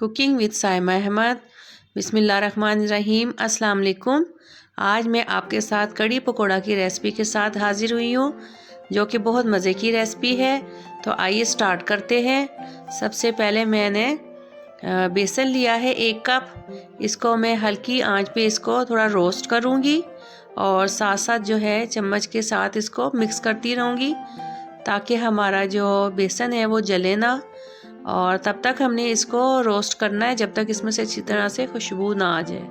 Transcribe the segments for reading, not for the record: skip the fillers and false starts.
Cooking with Saima Ahmad. बिस्मिल्लाहिर्रहमानिर्रहीम। अस्सलाम वालेकुम। आज मैं आपके साथ कड़ी पकोड़ा की रेसिपी के साथ हाज़िर हुई हूँ, जो कि बहुत मज़े की रेसिपी है। तो आइए स्टार्ट करते हैं। सबसे पहले मैंने बेसन लिया है 1 कप। इसको मैं हल्की आंच पे इसको थोड़ा रोस्ट करूँगी और साथ साथ जो है चम्मच के साथ इसको मिक्स करती रहूँगी, ताकि हमारा जो बेसन है वो जले ना। और तब तक हमने इसको रोस्ट करना है जब तक इसमें से अच्छी तरह से खुशबू ना आ जाए।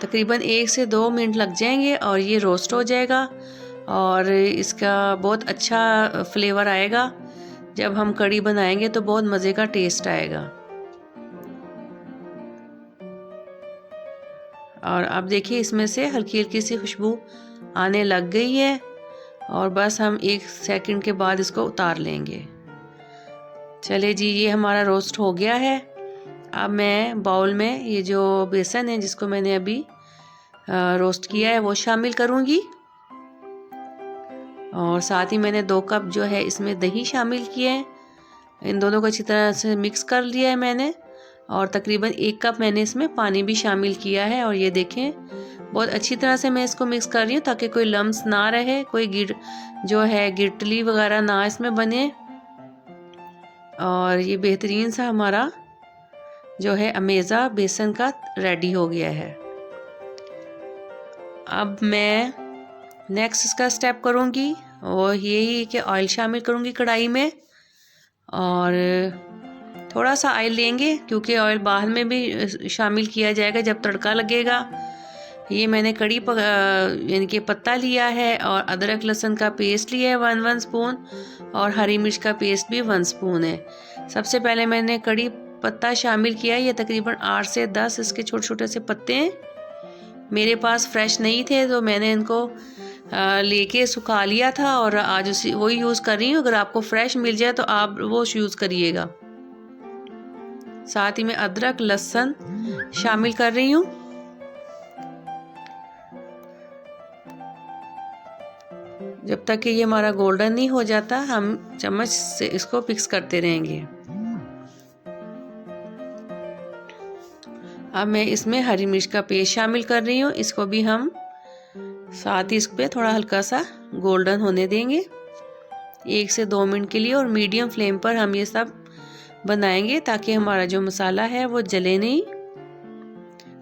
तकरीबन 1 से 2 मिनट लग जाएंगे और ये रोस्ट हो जाएगा और इसका बहुत अच्छा फ्लेवर आएगा। जब हम कड़ी बनाएंगे तो बहुत मज़े का टेस्ट आएगा। और अब देखिए इसमें से हल्की हल्की सी खुशबू आने लग गई है और बस हम 1 सेकंड के बाद इसको उतार लेंगे। चले जी, ये हमारा रोस्ट हो गया है। अब मैं बाउल में ये जो बेसन है जिसको मैंने अभी रोस्ट किया है वो शामिल करूँगी और साथ ही मैंने 2 कप जो है इसमें दही शामिल किए हैं। इन दोनों को अच्छी तरह से मिक्स कर लिया है मैंने और तकरीबन 1 कप मैंने इसमें पानी भी शामिल किया है। और ये देखें बहुत अच्छी तरह से मैं इसको मिक्स कर रही हूँ ताकि कोई लम्स ना रहे, कोई गिरटली वगैरह ना इसमें बने। और ये बेहतरीन सा हमारा जो है अमेज़ा बेसन का रेडी हो गया है। अब मैं नेक्स्ट इसका स्टेप करूँगी और यही कि ऑयल शामिल करूँगी कढ़ाई में और थोड़ा सा ऑयल लेंगे क्योंकि ऑयल बाद में भी शामिल किया जाएगा जब तड़का लगेगा। ये मैंने कड़ी यानी कि पत्ता लिया है और अदरक लहसुन का पेस्ट लिया है 1 स्पून और हरी मिर्च का पेस्ट भी 1 स्पून है। सबसे पहले मैंने कड़ी पत्ता शामिल किया। ये तकरीबन 8 से 10 इसके छोटे छोटे से पत्ते हैं। मेरे पास फ्रेश नहीं थे तो मैंने इनको लेके सुखा लिया था और आज वही यूज़ कर रही हूँ। अगर आपको फ्रेश मिल जाए तो आप वो यूज़ करिएगा। साथ ही मैं अदरक लहसुन शामिल कर रही हूँ। जब तक कि ये हमारा गोल्डन नहीं हो जाता हम चम्मच से इसको मिक्स करते रहेंगे। अब मैं इसमें हरी मिर्च का पेस्ट शामिल कर रही हूँ। इसको भी हम साथ ही इस पर थोड़ा हल्का सा गोल्डन होने देंगे 1 से 2 मिनट के लिए और मीडियम फ्लेम पर हम ये सब बनाएंगे ताकि हमारा जो मसाला है वो जले नहीं।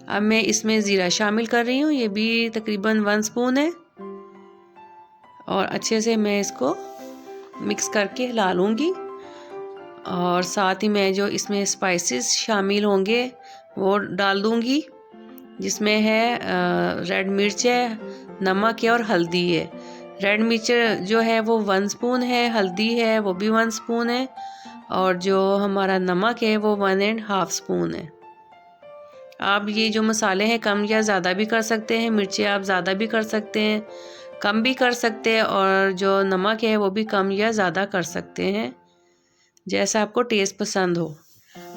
अब मैं इसमें ज़ीरा शामिल कर रही हूँ। ये भी तकरीबन 1 स्पून है और अच्छे से मैं इसको मिक्स करके हिला लूँगी। और साथ ही मैं जो इसमें स्पाइसेस शामिल होंगे वो डाल दूँगी, जिसमें है रेड मिर्च है, नमक है और हल्दी है। रेड मिर्च जो है वो 1 स्पून है, हल्दी है वो भी 1 स्पून है और जो हमारा नमक है वो 1.5 स्पून है। आप ये जो मसाले हैं कम या ज़्यादा भी कर सकते हैं। मिर्चें आप ज़्यादा भी कर सकते हैं, कम भी कर सकते हैं और जो नमक है वो भी कम या ज़्यादा कर सकते हैं, जैसा आपको टेस्ट पसंद हो।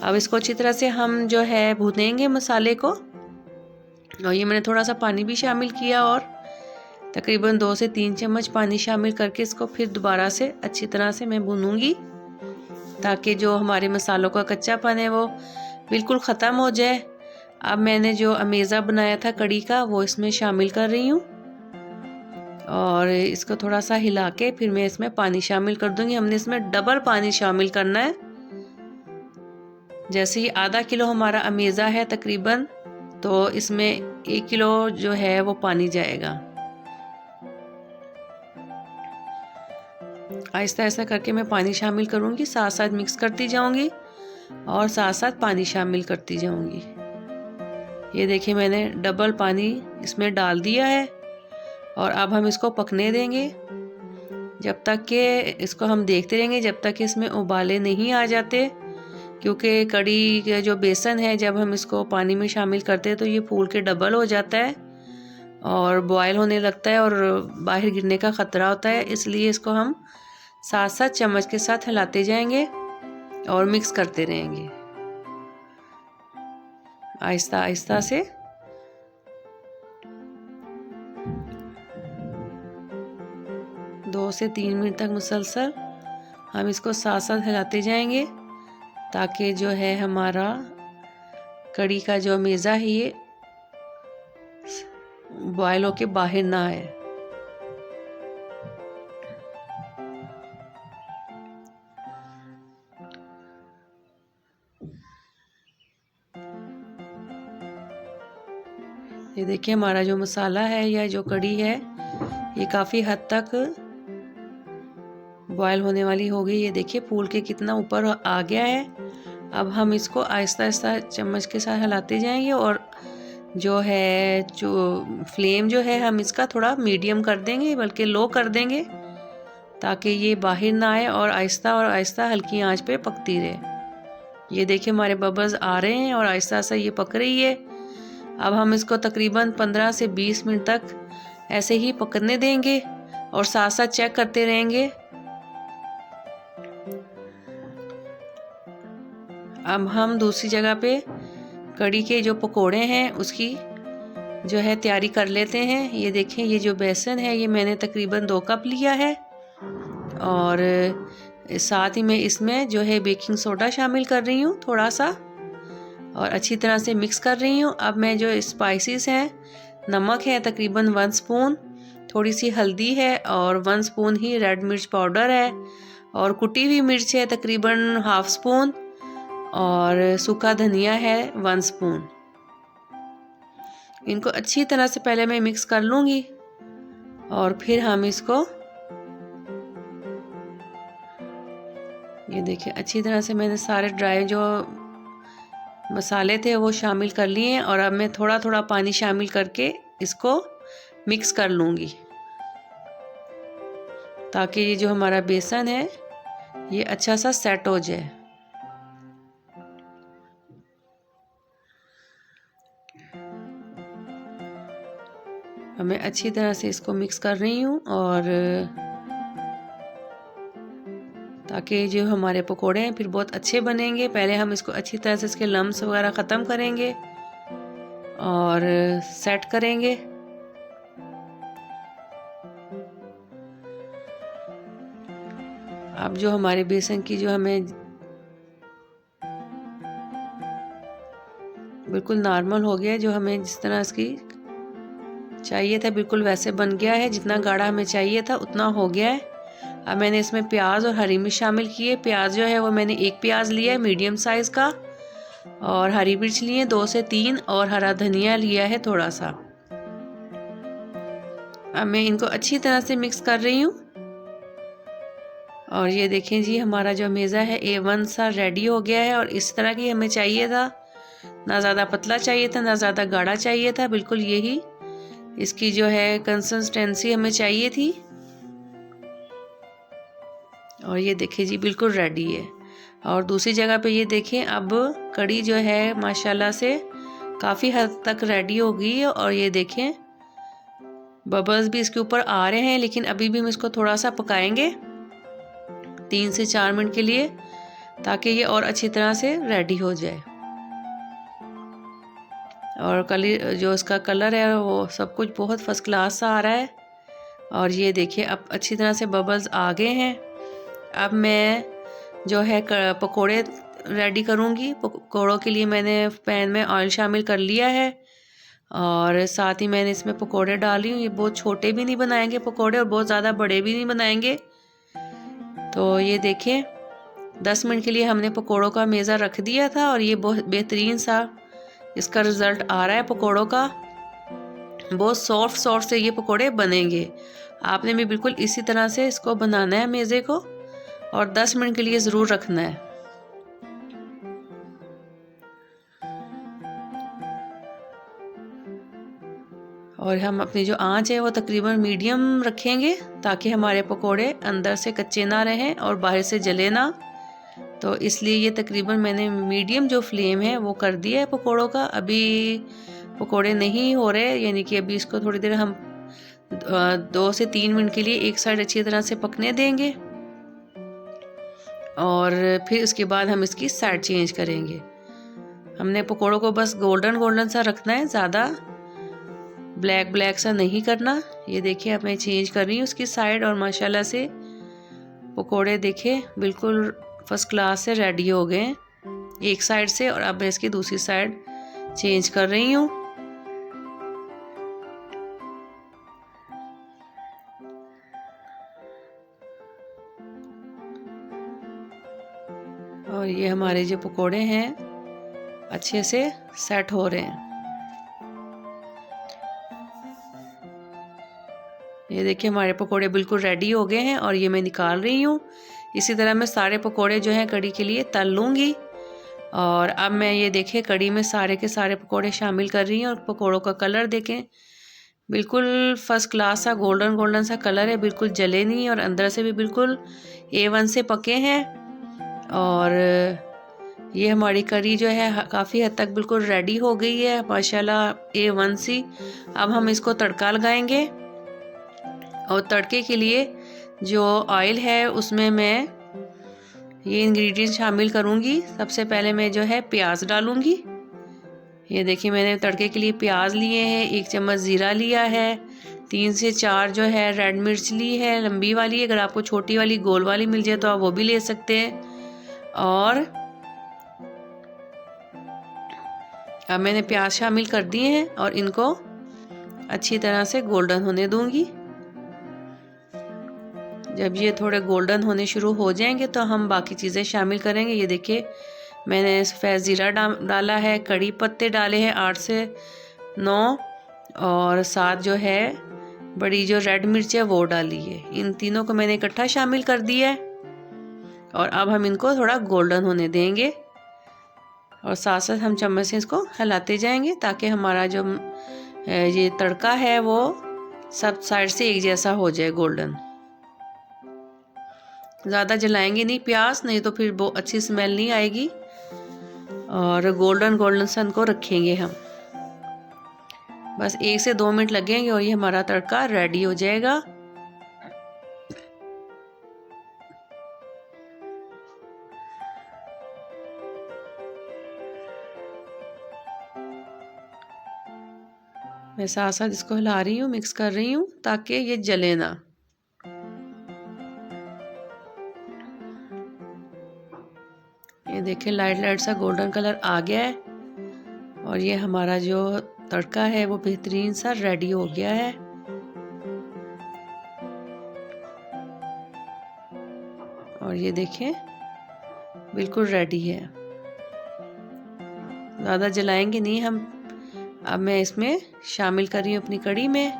अब इसको अच्छी तरह से हम जो है भूनेंगे मसाले को। और ये मैंने थोड़ा सा पानी भी शामिल किया और तकरीबन 2 से 3 चम्मच पानी शामिल करके इसको फिर दोबारा से अच्छी तरह से मैं भूनूंगी ताकि जो हमारे मसालों का कच्चापन है वो बिल्कुल ख़त्म हो जाए। अब मैंने जो अमेज़ा बनाया था कड़ी का वो इसमें शामिल कर रही हूँ और इसको थोड़ा सा हिला के फिर मैं इसमें पानी शामिल कर दूंगी। हमने इसमें डबल पानी शामिल करना है। जैसे ये आधा किलो हमारा अमेज़ा है तकरीबन, तो इसमें 1 किलो जो है वो पानी जाएगा। आहिस्ता आहिस्ता करके मैं पानी शामिल करूँगी, साथ साथ मिक्स करती जाऊँगी और साथ साथ पानी शामिल करती जाऊँगी। ये देखिए मैंने डबल पानी इसमें डाल दिया है और अब हम इसको पकने देंगे जब तक कि इसको हम देखते रहेंगे जब तक कि इसमें उबाले नहीं आ जाते, क्योंकि कड़ी का जो बेसन है जब हम इसको पानी में शामिल करते हैं तो ये फूल के डबल हो जाता है और बॉयल होने लगता है और बाहर गिरने का ख़तरा होता है। इसलिए इसको हम साथ साथ चम्मच के साथ हिलाते जाएंगे और मिक्स करते रहेंगे आहिस्ता आहिस्ता से। दो से 3 मिनट तक मुसलसल हम इसको साथ साथ हिलाते जाएंगे ताकि जो है हमारा कड़ी का जो मेज़ा है ये बॉयल होके बाहर ना आए। ये देखिए हमारा जो मसाला है या जो कड़ी है ये काफ़ी हद तक बॉयल होने वाली हो गई। ये देखिए फूल के कितना ऊपर आ गया है। अब हम इसको आहिस्ता आहिस्ता चम्मच के साथ हिलाते जाएंगे और जो है जो फ्लेम जो है हम इसका थोड़ा मीडियम कर देंगे, बल्कि लो कर देंगे, ताकि ये बाहर ना आए और आहिस्ता हल्की आंच पे पकती रहे। ये देखिए हमारे बबल्स आ रहे हैं और आहिस्ता आहिस्ता ये पक रही है। अब हम इसको तकरीबन 15 से 20 मिनट तक ऐसे ही पकने देंगे और साथ साथ चेक करते रहेंगे। अब हम दूसरी जगह पे कड़ी के जो पकोड़े हैं उसकी जो है तैयारी कर लेते हैं। ये देखें ये जो बेसन है ये मैंने तकरीबन 2 कप लिया है और साथ ही मैं इसमें जो है बेकिंग सोडा शामिल कर रही हूँ थोड़ा सा और अच्छी तरह से मिक्स कर रही हूँ। अब मैं जो स्पाइसेस हैं, नमक है तकरीबन 1 स्पून, थोड़ी सी हल्दी है और 1 स्पून ही रेड मिर्च पाउडर है और कुटी हुई मिर्च है तकरीबन ½ स्पून और सूखा धनिया है 1 स्पून। इनको अच्छी तरह से पहले मैं मिक्स कर लूँगी और फिर हम इसको ये देखिए अच्छी तरह से मैंने सारे ड्राई जो मसाले थे वो शामिल कर लिए हैं और अब मैं थोड़ा थोड़ा पानी शामिल करके इसको मिक्स कर लूँगी ताकि ये जो हमारा बेसन है ये अच्छा सा सेट हो जाए। मैं अच्छी तरह से इसको मिक्स कर रही हूँ और ताकि जो हमारे पकोड़े हैं फिर बहुत अच्छे बनेंगे। पहले हम इसको अच्छी तरह से इसके लम्स वगैरह ख़त्म करेंगे और सेट करेंगे। अब जो हमारे बेसन की जो हमें बिल्कुल नॉर्मल हो गया, जो हमें जिस तरह इसकी चाहिए था बिल्कुल वैसे बन गया है, जितना गाढ़ा हमें चाहिए था उतना हो गया है। अब मैंने इसमें प्याज और हरी मिर्च शामिल की है। प्याज जो है वो मैंने 1 प्याज लिया है मीडियम साइज़ का और हरी मिर्च लिए 2 से 3 और हरा धनिया लिया है थोड़ा सा। अब मैं इनको अच्छी तरह से मिक्स कर रही हूँ और ये देखें जी हमारा जो मेज़ा है A1 सा रेडी हो गया है और इस तरह की हमें चाहिए था, ना ज़्यादा पतला चाहिए था ना ज़्यादा गाढ़ा चाहिए था, बिल्कुल यही इसकी जो है कंसिस्टेंसी हमें चाहिए थी। और ये देखिए जी बिल्कुल रेडी है। और दूसरी जगह पे ये देखें अब कड़ी जो है माशाल्लाह से काफ़ी हद तक रेडी हो गई है और ये देखें बबल्स भी इसके ऊपर आ रहे हैं, लेकिन अभी भी हम इसको थोड़ा सा पकाएंगे 3 से 4 मिनट के लिए ताकि ये और अच्छी तरह से रेडी हो जाए। और जो इसका कलर है वो सब कुछ बहुत फर्स्ट क्लास सा आ रहा है। और ये देखिए अब अच्छी तरह से बबल्स आ गए हैं। अब मैं जो है पकोड़े रेडी करूँगी। पकोड़ों के लिए मैंने पैन में ऑयल शामिल कर लिया है और साथ ही मैंने इसमें पकोड़े डाली हूँ। ये बहुत छोटे भी नहीं बनाएंगे पकोड़े और बहुत ज़्यादा बड़े भी नहीं बनाएंगे। तो ये देखें 10 मिनट के लिए हमने पकोड़ों का मेज़ा रख दिया था और ये बहुत बेहतरीन सा इसका रिज़ल्ट आ रहा है पकोड़ों का। बहुत सॉफ्ट से ये पकोड़े बनेंगे। आपने भी बिल्कुल इसी तरह से इसको बनाना है मेज़े को और 10 मिनट के लिए ज़रूर रखना है। और हम अपनी जो आंच है वो तकरीबन मीडियम रखेंगे ताकि हमारे पकोड़े अंदर से कच्चे ना रहें और बाहर से जले ना। तो इसलिए ये तकरीबन मैंने मीडियम जो फ्लेम है वो कर दिया है पकोड़ों का। अभी पकोड़े नहीं हो रहे, यानी कि अभी इसको थोड़ी देर हम 2 से 3 मिनट के लिए एक साइड अच्छी तरह से पकने देंगे और फिर उसके बाद हम इसकी साइड चेंज करेंगे। हमने पकोड़ों को बस गोल्डन सा रखना है, ज़्यादा ब्लैक सा नहीं करना। ये देखिए अब मैं चेंज कर रही हूँ उसकी साइड और माशाल्लाह से पकोड़े देखे बिल्कुल फर्स्ट क्लास से रेडी हो गए। एक साइड से, और अब मैं इसकी दूसरी साइड चेंज कर रही हूँ। और ये हमारे जो पकोड़े हैं अच्छे से सेट हो रहे हैं। ये देखिए हमारे पकोड़े बिल्कुल रेडी हो गए हैं और ये मैं निकाल रही हूँ। इसी तरह मैं सारे पकोड़े जो हैं कड़ी के लिए तल लूँगी। और अब मैं ये देखिए कड़ी में सारे के सारे पकोड़े शामिल कर रही हूँ। और पकोड़ों का कलर देखें, बिल्कुल फर्स्ट क्लास सा गोल्डन गोल्डन सा कलर है, बिल्कुल जले नहीं और अंदर से भी बिल्कुल A1 से पके हैं। और ये हमारी कड़ी जो है काफ़ी हद तक बिल्कुल रेडी हो गई है माशाल्लाह A1 सी। अब हम इसको तड़का लगाएंगे। और तड़के के लिए जो ऑयल है उसमें मैं ये इंग्रेडिएंट शामिल करूँगी। सबसे पहले मैं जो है प्याज डालूँगी। ये देखिए मैंने तड़के के लिए प्याज लिए हैं, 1 चम्मच ज़ीरा लिया है, 3 से 4 जो है रेड मिर्च ली है लंबी वाली। अगर आपको छोटी वाली गोल वाली मिल जाए तो आप वो भी ले सकते हैं। और अब मैंने प्याज शामिल कर दिए हैं और इनको अच्छी तरह से गोल्डन होने दूंगी। जब ये थोड़े गोल्डन होने शुरू हो जाएंगे तो हम बाकी चीज़ें शामिल करेंगे। ये देखिए मैंने सफ़ेद ज़ीरा डाला है, कड़ी पत्ते डाले हैं 8 से 9, और साथ जो है बड़ी जो रेड मिर्च है वो डाली है। इन तीनों को मैंने इकट्ठा शामिल कर दिया है। और अब हम इनको थोड़ा गोल्डन होने देंगे और साथ साथ हम चम्मच से इसको हिलाते जाएंगे ताकि हमारा जो ये तड़का है वो सब साइड से एक जैसा हो जाए गोल्डन। ज़्यादा जलाएंगे नहीं प्याज, नहीं तो फिर वो अच्छी स्मेल नहीं आएगी। और गोल्डन गोल्डन सन को रखेंगे हम। बस 1 से 2 मिनट लगेंगे और ये हमारा तड़का रेडी हो जाएगा। मैं साथ साथ इसको हिला रही हूँ, मिक्स कर रही हूँ ताकि ये जले ना। ये देखिए लाइट लाइट सा गोल्डन कलर आ गया है और ये हमारा जो तड़का है वो बेहतरीन सा रेडी हो गया है। और ये देखें बिल्कुल रेडी है। ज़्यादा जलाएंगे नहीं हम। अब मैं इसमें शामिल कर रही हूँ अपनी कड़ी में।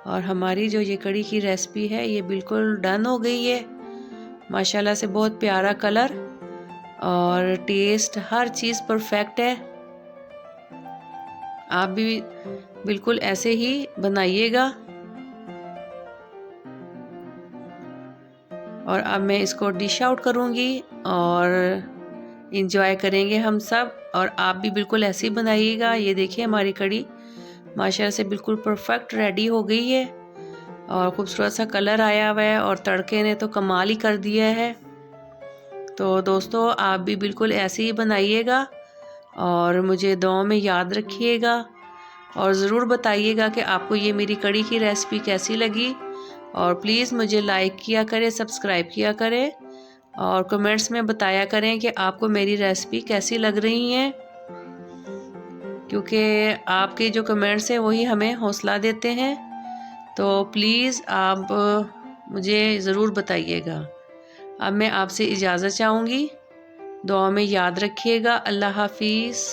और हमारी जो ये कड़ी की रेसिपी है ये बिल्कुल डन हो गई है माशाल्लाह से। बहुत प्यारा कलर और टेस्ट हर चीज़ परफेक्ट है। आप भी बिल्कुल ऐसे ही बनाइएगा। और अब मैं इसको डिश आउट करूँगी और इंजॉय करेंगे हम सब। और आप भी बिल्कुल ऐसे ही बनाइएगा। ये देखिए हमारी कड़ी माशाल्लाह से बिल्कुल परफेक्ट रेडी हो गई है और खूबसूरत सा कलर आया हुआ है और तड़के ने तो कमाल ही कर दिया है। तो दोस्तों आप भी बिल्कुल ऐसे ही बनाइएगा और मुझे दुआ में याद रखिएगा। और ज़रूर बताइएगा कि आपको ये मेरी कड़ी की रेसिपी कैसी लगी। और प्लीज़ मुझे लाइक किया करें, सब्सक्राइब किया करें और कमेंट्स में बताया करें कि आपको मेरी रेसिपी कैसी लग रही हैं, क्योंकि आपके जो कमेंट्स हैं वही हमें हौसला देते हैं। तो प्लीज़ आप मुझे ज़रूर बताइएगा। अब मैं आपसे इजाज़त चाहूँगी। दुआ में याद रखिएगा। अल्लाह हाफिज़।